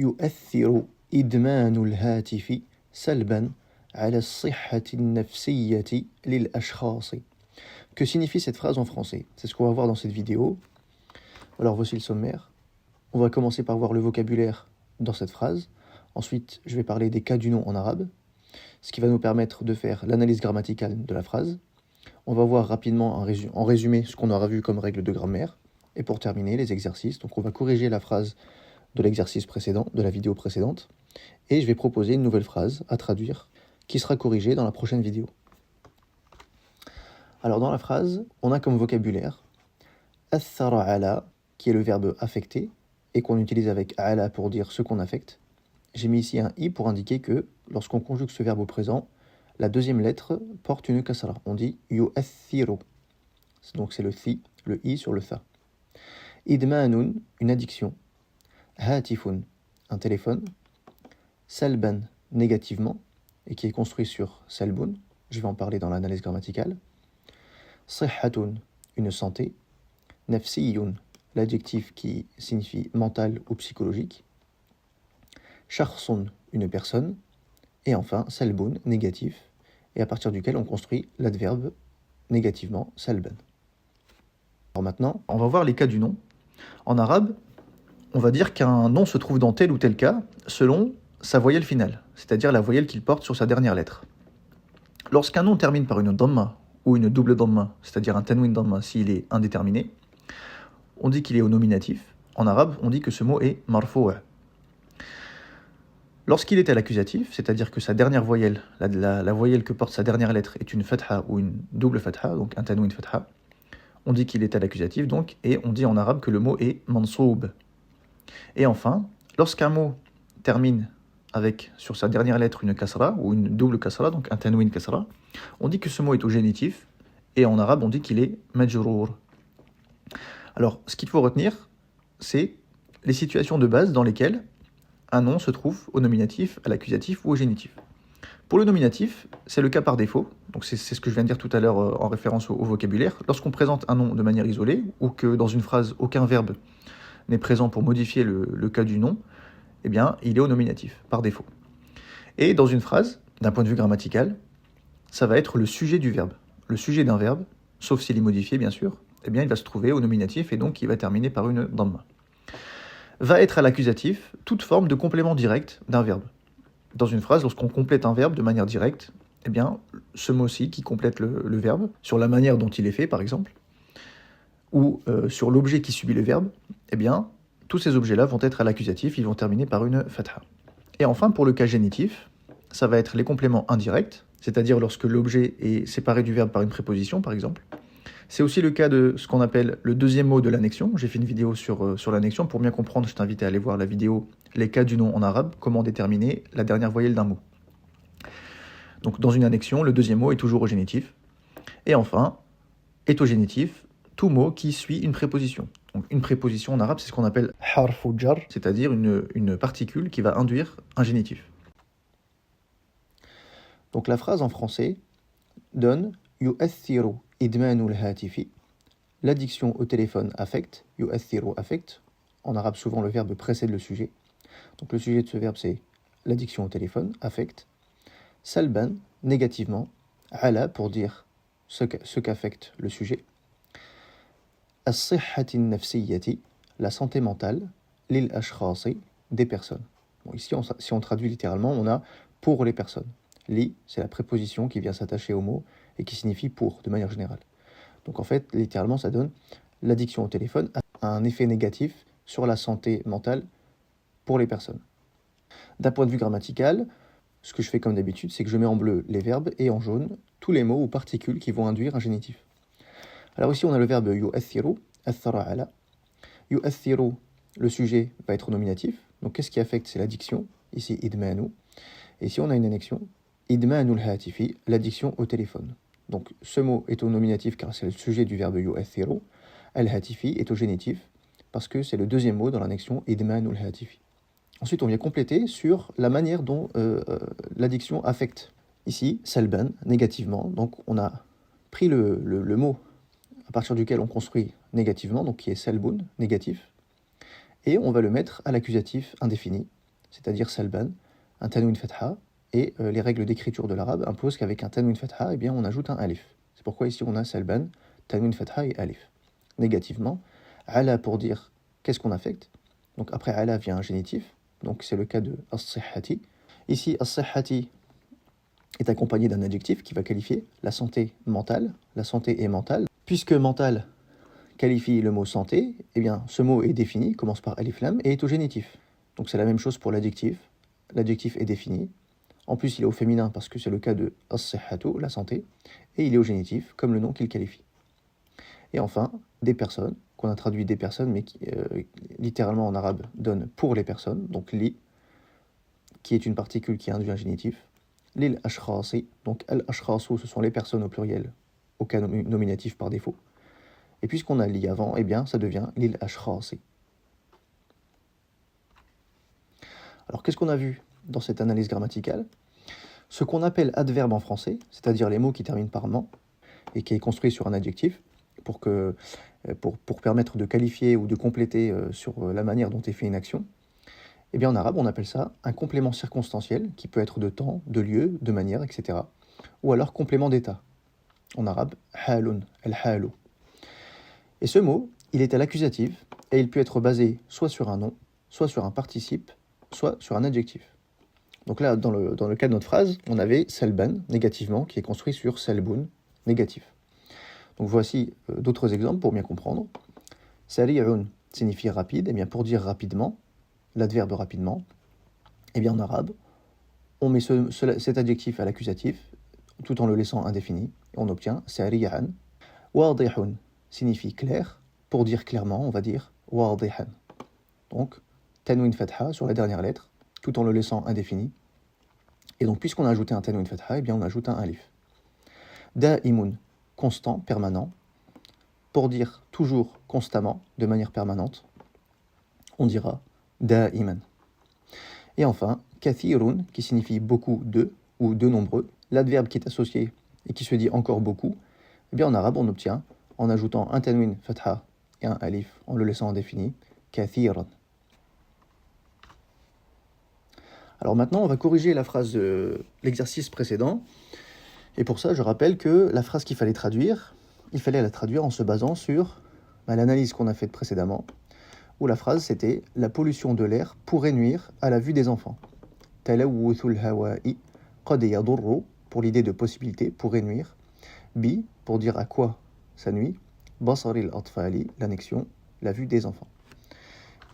يؤثر إدمان الهاتف سلبا على الصحة النفسية للأشخاص. Que signifie cette phrase en français? C'est ce qu'on va voir dans cette vidéo. Alors voici le sommaire. On va commencer par voir le vocabulaire dans cette phrase. Ensuite, je vais parler des cas du nom en arabe, ce qui va nous permettre de faire l'analyse grammaticale de la phrase. On va voir rapidement en résumé ce qu'on aura vu comme règle de grammaire. Et pour terminer, les exercices. Donc on va corriger la phrase de l'exercice précédent, de la vidéo précédente. Et je vais proposer une nouvelle phrase à traduire qui sera corrigée dans la prochaine vidéo. Alors dans la phrase, on a comme vocabulaire athara ala, qui est le verbe affecter, et qu'on utilise avec ala pour dire ce qu'on affecte. J'ai mis ici un i pour indiquer que lorsqu'on conjugue ce verbe au présent, la deuxième lettre porte une kasra. On dit yu'athiru. Donc c'est le thi, le i sur le tha. Idmanun, une addiction. Hatifun, un téléphone. Salban, négativement, et qui est construit sur salbun. Je vais en parler dans l'analyse grammaticale. Sihhatun, une santé. Nafsiyun, l'adjectif qui signifie mental ou psychologique. Shakhsun, une personne. Et enfin, salbun, négatif, et à partir duquel on construit l'adverbe négativement, salban. Alors maintenant, on va voir les cas du nom. En arabe, on va dire qu'un nom se trouve dans tel ou tel cas selon sa voyelle finale, c'est-à-dire la voyelle qu'il porte sur sa dernière lettre. Lorsqu'un nom termine par une dhamma ou une double dhamma, c'est-à-dire un tanwin dhamma s'il est indéterminé, on dit qu'il est au nominatif. En arabe, on dit que ce mot est marfou'. Lorsqu'il est à l'accusatif, c'est-à-dire que sa dernière voyelle, la voyelle que porte sa dernière lettre est une fatha ou une double fatha, donc un tanwin fatha, on dit qu'il est à l'accusatif, donc, et on dit en arabe que le mot est mansoub. Et enfin, lorsqu'un mot termine avec sur sa dernière lettre une kasra ou une double kasra, donc un tanwin kasra, on dit que ce mot est au génitif, et en arabe on dit qu'il est majrour. Alors, ce qu'il faut retenir, c'est les situations de base dans lesquelles un nom se trouve au nominatif, à l'accusatif ou au génitif. Pour le nominatif, c'est le cas par défaut, donc c'est ce que je viens de dire tout à l'heure en référence au vocabulaire. Lorsqu'on présente un nom de manière isolée, ou que dans une phrase aucun verbe n'est présent pour modifier le cas du nom, eh bien, il est au nominatif, par défaut. Et dans une phrase, d'un point de vue grammatical, ça va être le sujet du verbe. Le sujet d'un verbe, sauf s'il est modifié, bien sûr, eh bien, il va se trouver au nominatif et donc il va terminer par une dhamma. Va être à l'accusatif toute forme de complément direct d'un verbe. Dans une phrase, lorsqu'on complète un verbe de manière directe, eh bien, ce mot-ci qui complète le verbe, sur la manière dont il est fait, par exemple, ou sur l'objet qui subit le verbe, eh bien, tous ces objets-là vont être à l'accusatif, ils vont terminer par une fatha. Et enfin, pour le cas génitif, ça va être les compléments indirects, c'est-à-dire lorsque l'objet est séparé du verbe par une préposition, par exemple. C'est aussi le cas de ce qu'on appelle le deuxième mot de l'annexion. J'ai fait une vidéo sur l'annexion. Pour bien comprendre, je t'invite à aller voir la vidéo « Les cas du nom en arabe », comment déterminer la dernière voyelle d'un mot. Donc dans une annexion, le deuxième mot est toujours au génitif. Et enfin, est au génitif tout mot qui suit une préposition. Donc une préposition en arabe, c'est ce qu'on appelle harfu jar, c'est-à-dire une particule qui va induire un génitif. Donc la phrase en français donne yu'athiru idmanul hatifi, l'addiction au téléphone affecte, yu'athiru affecte. En arabe, souvent le verbe précède le sujet. Donc le sujet de ce verbe, c'est l'addiction au téléphone, affecte. Salban, négativement. Ala, pour dire ce qu'affecte le sujet. As-sihhati nafsiyyati, la santé mentale. Lil ashkhasi, des personnes. Bon, ici, si on traduit littéralement, on a pour les personnes. Li, c'est la préposition qui vient s'attacher au mot et qui signifie pour, de manière générale. Donc en fait, littéralement, ça donne l'addiction au téléphone a un effet négatif sur la santé mentale pour les personnes. D'un point de vue grammatical, ce que je fais comme d'habitude, c'est que je mets en bleu les verbes et en jaune tous les mots ou particules qui vont induire un génitif. Alors ici, on a le verbe yu'athiru, athara ala. Yu'athiru, le sujet va être nominatif. Donc qu'est-ce qui affecte? C'est l'addiction. Ici, idmanu. Et ici, on a une annexion. Idmanul hatifi, l'addiction au téléphone. Donc ce mot est au nominatif car c'est le sujet du verbe yu'athiru. Al-hatifi est au génitif parce que c'est le deuxième mot dans l'annexion idmanul hatifi. Ensuite, on vient compléter sur la manière dont l'addiction affecte. Ici, salban, négativement. Donc on a pris le mot à partir duquel on construit négativement, donc qui est salbun, négatif, et on va le mettre à l'accusatif indéfini. c'est-à-dire salban, un tanwin fatha, et les règles d'écriture de l'arabe imposent qu'avec un tanwin fatha, eh bien, on ajoute un alif. C'est pourquoi ici on a salban, tanwin fatha et alif. Négativement, ala pour dire qu'est-ce qu'on affecte. Donc après ala vient un génitif, donc c'est le cas de as-sihhati. Ici, as-sihhati est accompagné d'un adjectif qui va qualifier la santé mentale. La santé est mentale. Puisque mental qualifie le mot santé, eh bien ce mot est défini, commence par alif lam et est au génitif. Donc c'est la même chose pour l'adjectif. L'adjectif est défini. En plus, il est au féminin parce que c'est le cas de as-sihhatu, la santé, et il est au génitif comme le nom qu'il qualifie. Et enfin, des personnes, qu'on a traduit des personnes, mais qui littéralement en arabe donne pour les personnes, donc li, qui est une particule qui induit un génitif. Lil ashrasi, donc al ashrasu, ce sont les personnes au pluriel, au cas nominatif par défaut. Et puisqu'on a li avant, eh bien ça devient lil ashrasi. Alors qu'est-ce qu'on a vu dans cette analyse grammaticale? Ce qu'on appelle adverbe en français, c'est-à-dire les mots qui terminent par ment, et qui est construit sur un adjectif, pour permettre de qualifier ou de compléter sur la manière dont est fait une action, eh bien en arabe on appelle ça un complément circonstanciel, qui peut être de temps, de lieu, de manière, etc. Ou alors complément d'état. En arabe, halun, al-halu. Et ce mot, il est à l'accusatif, et il peut être basé soit sur un nom, soit sur un participe, soit sur un adjectif. Donc là, dans le cas de notre phrase, on avait salban, négativement, qui est construit sur salbun, négatif. Donc voici d'autres exemples pour bien comprendre. Sari'un signifie rapide, et bien pour dire rapidement, l'adverbe rapidement, et bien en arabe, on met cet adjectif à l'accusatif, tout en le laissant indéfini, et on obtient sari'an. Wadihun signifie clair, pour dire clairement, on va dire wadihan. Donc, tanwin fatha sur la dernière lettre, tout en le laissant indéfini. Et donc, puisqu'on a ajouté un tanwin fatha, eh bien on ajoute un alif. Da'imun, constant, permanent, pour dire toujours constamment, de manière permanente, on dira da'iman. Et enfin, kathirun, qui signifie beaucoup de, ou de nombreux, l'adverbe qui est associé et qui se dit encore beaucoup, eh bien en arabe on obtient, en ajoutant un tanwin fatha et un alif, en le laissant indéfini, kathiran. Alors maintenant, on va corriger la phrase de l'exercice précédent. Et pour ça, je rappelle que la phrase qu'il fallait traduire, il fallait la traduire en se basant sur l'analyse qu'on a faite précédemment, où la phrase c'était « La pollution de l'air pourrait nuire à la vue des enfants ». Talawuthul hawa'i qad yadurru, pour l'idée de possibilité, pourrait nuire. Bi, pour dire à quoi ça nuit. Basaril atfali, l'annexion, la vue des enfants.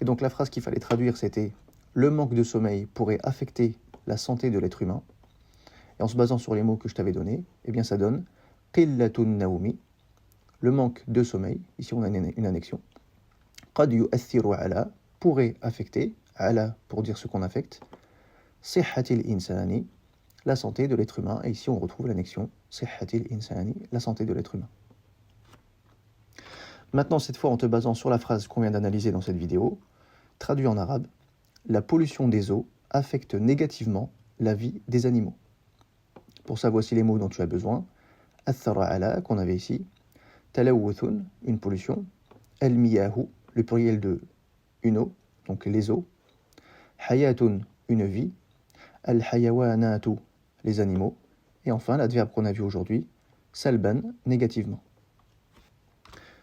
Et donc la phrase qu'il fallait traduire c'était « Le manque de sommeil pourrait affecter la santé de l'être humain ». Et en se basant sur les mots que je t'avais donnés, eh bien ça donne « Qillatun naoumi », le manque de sommeil, ici on a une annexion. Qad yu'athiru ala, pourrait affecter, ala pour dire ce qu'on affecte. Sihhatil insani, la santé de l'être humain, et ici on retrouve l'annexion Sihhatil insani, la santé de l'être humain. Maintenant, cette fois en te basant sur la phrase qu'on vient d'analyser dans cette vidéo, traduit en arabe, la pollution des eaux affecte négativement la vie des animaux. Pour ça, voici les mots dont tu as besoin. Athara ala, qu'on avait ici. Talawuthun, une pollution. Al-miyahu, le pluriel de une eau, donc les eaux. Hayatun, une vie. Al-hayawanatu, les animaux. Et enfin, l'adverbe qu'on a vu aujourd'hui, salban, négativement.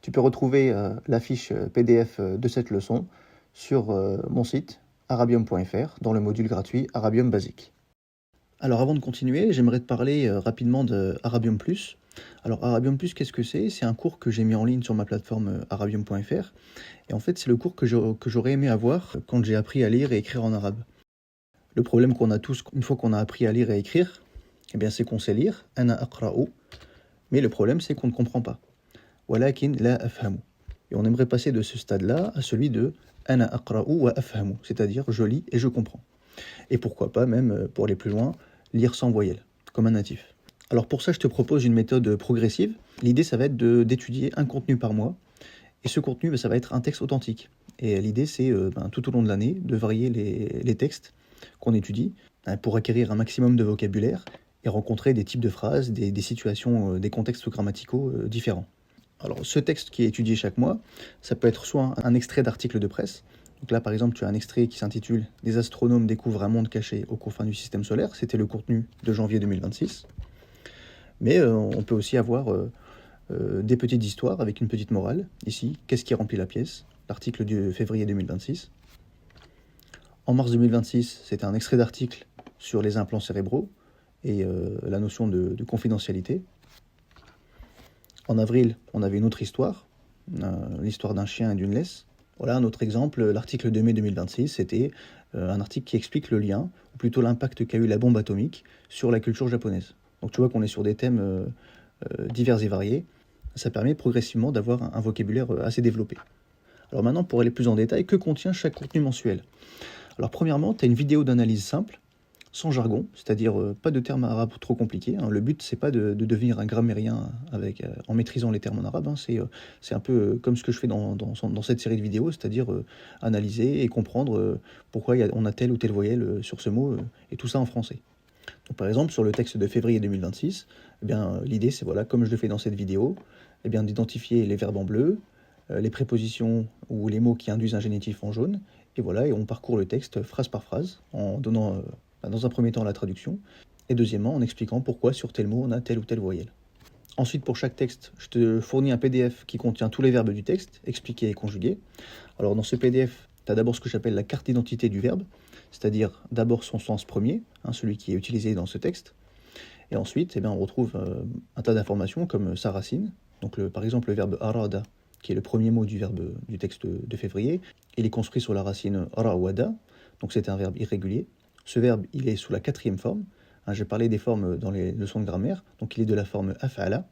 Tu peux retrouver la fiche PDF de cette leçon sur mon site arabium.fr dans le module gratuit Arabium Basique. Alors avant de continuer, j'aimerais te parler rapidement de Arabium+. Alors Arabium+, qu'est-ce que c'est? C'est un cours que j'ai mis en ligne sur ma plateforme arabium.fr. Et en fait, c'est le cours que j'aurais aimé avoir quand j'ai appris à lire et écrire en arabe. Le problème qu'on a tous, une fois qu'on a appris à lire et écrire, eh bien, c'est qu'on sait lire, ana aqra'u, mais le problème, c'est qu'on ne comprend pas. Walakin la afhamu. Et on aimerait passer de ce stade-là à celui de ana aqra'u wa afhamu, c'est-à-dire je lis et je comprends. Et pourquoi pas, même pour aller plus loin, lire sans voyelle, comme un natif. Alors pour ça, je te propose une méthode progressive. L'idée, ça va être d'étudier un contenu par mois. Et ce contenu, ça va être un texte authentique. Et l'idée, c'est tout au long de l'année, de varier les textes qu'on étudie pour acquérir un maximum de vocabulaire et rencontrer des types de phrases, des situations, des contextes grammaticaux différents. Alors ce texte qui est étudié chaque mois, ça peut être soit un extrait d'article de presse, Donc là, par exemple, tu as un extrait qui s'intitule « Des astronomes découvrent un monde caché aux confins du système solaire ». C'était le contenu de janvier 2026. Mais on peut aussi avoir des petites histoires avec une petite morale. Ici, qu'est-ce qui remplit la pièce? L'article du février 2026. En mars 2026, c'était un extrait d'article sur les implants cérébraux et la notion de confidentialité. En avril, on avait une autre histoire, l'histoire d'un chien et d'une laisse. Voilà un autre exemple, l'article de mai 2026, c'était un article qui explique le lien, ou plutôt l'impact qu'a eu la bombe atomique sur la culture japonaise. Donc tu vois qu'on est sur des thèmes divers et variés. Ça permet progressivement d'avoir un vocabulaire assez développé. Alors maintenant, pour aller plus en détail, que contient chaque contenu mensuel? Alors premièrement, tu as une vidéo d'analyse simple, sans jargon, c'est-à-dire pas de termes arabes trop compliqués. Le but, c'est pas de devenir un grammairien en maîtrisant les termes en arabe. C'est un peu comme ce que je fais dans cette série de vidéos, c'est-à-dire analyser et comprendre pourquoi on a telle ou telle voyelle sur ce mot, et tout ça en français. Donc, par exemple, sur le texte de février 2026, l'idée, c'est, voilà, comme je le fais dans cette vidéo, d'identifier les verbes en bleu, les prépositions ou les mots qui induisent un génitif en jaune, et voilà, et on parcourt le texte phrase par phrase, en donnant dans un premier temps la traduction, et deuxièmement en expliquant pourquoi sur tel mot on a telle ou telle voyelle. Ensuite, pour chaque texte, je te fournis un PDF qui contient tous les verbes du texte, expliqués et conjugués. Alors dans ce PDF, tu as d'abord ce que j'appelle la carte d'identité du verbe, c'est-à-dire d'abord son sens premier, celui qui est utilisé dans ce texte, et ensuite on retrouve un tas d'informations comme sa racine, donc par exemple le verbe arada, qui est le premier mot du verbe du texte de février. Il est construit sur la racine arawada, donc c'est un verbe irrégulier. Ce verbe, il est sous la quatrième forme. J'ai parlé des formes dans les leçons de grammaire, donc il est de la forme af'ala.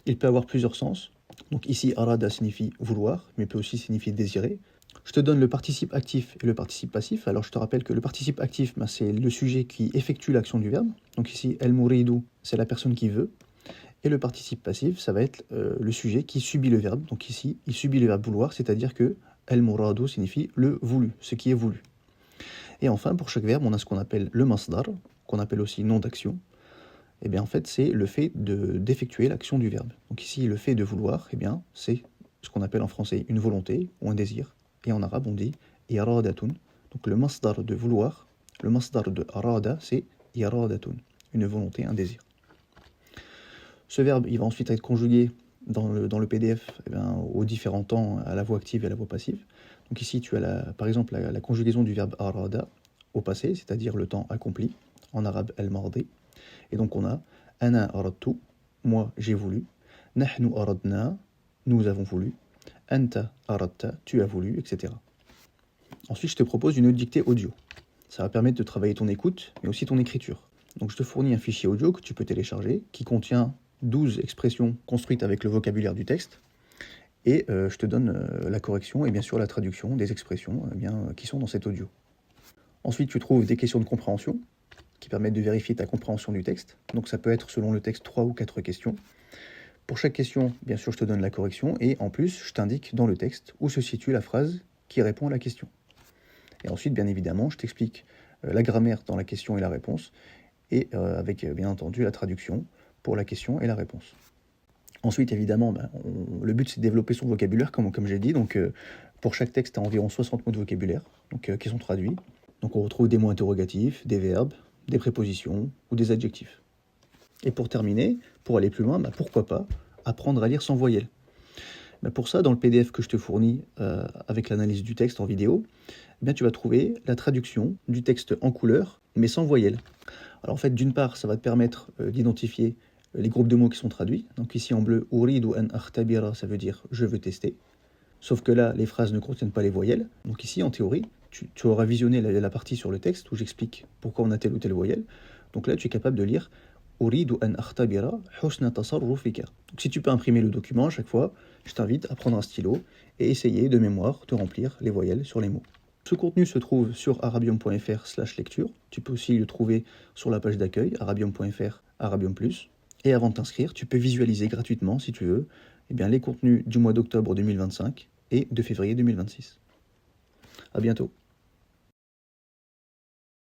Il peut avoir plusieurs sens. Donc ici, arada signifie vouloir, mais peut aussi signifier désirer. Je te donne le participe actif et le participe passif. Alors je te rappelle que le participe actif, c'est le sujet qui effectue l'action du verbe. Donc ici, el muridu, c'est la personne qui veut. Et le participe passif, ça va être le sujet qui subit le verbe. Donc ici, il subit le verbe vouloir, c'est-à-dire que el muradu signifie le voulu, ce qui est voulu. Et enfin, pour chaque verbe, on a ce qu'on appelle le masdar, qu'on appelle aussi nom d'action. En fait, c'est le fait d'effectuer l'action du verbe. Donc ici, le fait de vouloir, c'est ce qu'on appelle en français une volonté ou un désir. Et en arabe, on dit iradatun. Donc le masdar de vouloir, le masdar de arada, c'est iradatun, une volonté, un désir. Ce verbe, il va ensuite être conjugué dans le PDF aux différents temps, à la voix active et à la voix passive. Donc ici, tu as par exemple la conjugaison du verbe arada au passé, c'est-à-dire le temps accompli, en arabe al-mardi. Et donc on a ana aradtu, moi j'ai voulu, nahnu aradna, nous avons voulu, anta aradta, tu as voulu, etc. Ensuite, je te propose une dictée audio. Ça va permettre de travailler ton écoute, mais aussi ton écriture. Donc je te fournis un fichier audio que tu peux télécharger, qui contient 12 expressions construites avec le vocabulaire du texte, et je te donne la correction et bien sûr la traduction des expressions qui sont dans cet audio. Ensuite, tu trouves des questions de compréhension qui permettent de vérifier ta compréhension du texte. Donc ça peut être selon le texte 3 ou 4 questions. Pour chaque question, bien sûr, je te donne la correction et en plus, je t'indique dans le texte où se situe la phrase qui répond à la question. Et ensuite, bien évidemment, je t'explique la grammaire dans la question et la réponse et avec bien entendu la traduction pour la question et la réponse. Ensuite, évidemment, le but c'est de développer son vocabulaire, comme j'ai dit. Donc, pour chaque texte, tu as environ 60 mots de vocabulaire qui sont traduits. Donc, on retrouve des mots interrogatifs, des verbes, des prépositions ou des adjectifs. Et pour terminer, pour aller plus loin, pourquoi pas apprendre à lire sans voyelle. Pour ça, dans le PDF que je te fournis avec l'analyse du texte en vidéo, tu vas trouver la traduction du texte en couleur, mais sans voyelle. Alors en fait, d'une part, ça va te permettre d'identifier les groupes de mots qui sont traduits. Donc ici en bleu, uridu an akhtabira, ça veut dire je veux tester. Sauf que là, les phrases ne contiennent pas les voyelles. Donc ici, en théorie, tu auras visionné la partie sur le texte où j'explique pourquoi on a telle ou telle voyelle. Donc là, tu es capable de lire uridu an akhtabira husna tasarrufika. Donc si tu peux imprimer le document à chaque fois, je t'invite à prendre un stylo et essayer de mémoire de remplir les voyelles sur les mots. Ce contenu se trouve sur arabium.fr/lecture. Tu peux aussi le trouver sur la page d'accueil arabium.fr Arabium+. Et avant de t'inscrire, tu peux visualiser gratuitement, si tu veux, les contenus du mois d'octobre 2025 et de février 2026. À bientôt.